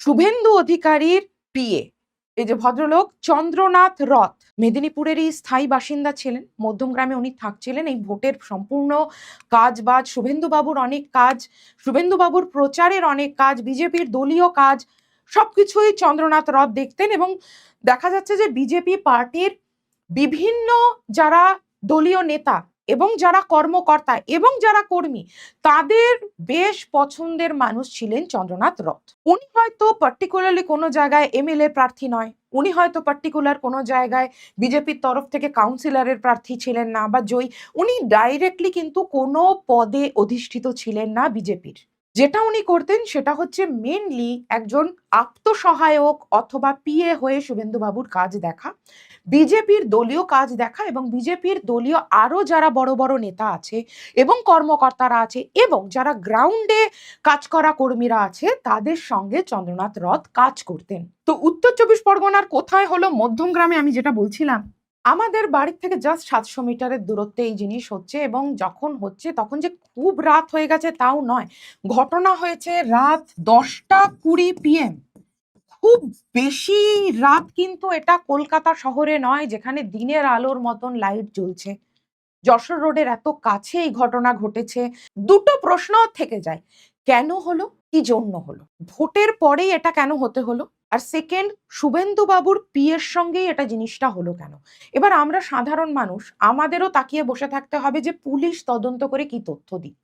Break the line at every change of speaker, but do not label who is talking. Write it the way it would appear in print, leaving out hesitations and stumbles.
শুভেন্দু অধিকারীর পিএ এই যে ভদ্রলোক চন্দ্রনাথ রথ মেদিনীপুরেরই স্থায়ী বাসিন্দা ছিলেন। মধ্যমগ্রামে উনি থাকছিলেন। এই ভোটের সম্পূর্ণ কাজ বাজ শুভেন্দু বাবুর অনেক কাজ, শুভেন্দু বাবুর প্রচারের অনেক কাজ, বিজেপির দলীয় কাজ সবকিছুই চন্দ্রনাথ রথ দেখতেন। এবং দেখা যাচ্ছে যে বিজেপি পার্টির বিভিন্ন যারা দলীয় নেতা এবং যারা কর্মকর্তা এবং যারা কর্মী তাদের বেশ পছন্দের মানুষ ছিলেন চন্দ্রনাথ রথ। উনি হয়তো পার্টিকুলারলি কোনো জায়গায় এমএলএ প্রার্থী নয়, উনি হয়তো পার্টিকুলার কোনো জায়গায় বিজেপির তরফ থেকে কাউন্সিলরের প্রার্থী ছিলেন না বা জয়ী, উনি ডাইরেক্টলি কিন্তু কোনো পদে অধিষ্ঠিত ছিলেন না বিজেপির। যেটা উনি করতেন সেটা হচ্ছে মেনলি একজন আত্মসহায়ক অথবা পিএ হয়ে শুভেন্দু বাবুর কাজ দেখা, বিজেপির দলীয় কাজ দেখা এবং বিজেপির দলীয় আরো যারা বড় বড় নেতা আছে এবং কর্মকর্তারা আছে এবং যারা গ্রাউন্ডে কাজ করা কর্মীরা আছে তাদের সঙ্গে চন্দ্রনাথ রথ কাজ করতেন। তো উত্তর চব্বিশ পরগনার কোথায় হলো? মধ্যমগ্রামে। আমি যেটা বলছিলাম, আমাদের বাড়ির থেকে জাস্ট 700 মিটারের দূরত্বে এই জিনিস হচ্ছে। এবং যখন হচ্ছে তখন যে খুব রাত হয়ে গেছে তাও নয়, ঘটনা হয়েছে রাত 10:20 PM। খুব বেশি রাত কিন্তু এটা কলকাতা শহরে নয়, যেখানে দিনের আলোর মতন লাইট জ্বলছে। যশোর রোডের এত কাছে এই ঘটনা ঘটেছে। দুটো প্রশ্ন থেকে যায়, কেন হলো, কি জন্য হলো, ভোটের পরেই এটা কেন হতে হলো, আর সেকেন্ড শুভেন্দু বাবুর পিএর সঙ্গেই এটা জিনিসটা হলো কেন। এবার আমরা সাধারণ মানুষ, আমাদেরও তাকিয়ে বসে থাকতে হবে যে পুলিশ তদন্ত করে কি তথ্য দিই।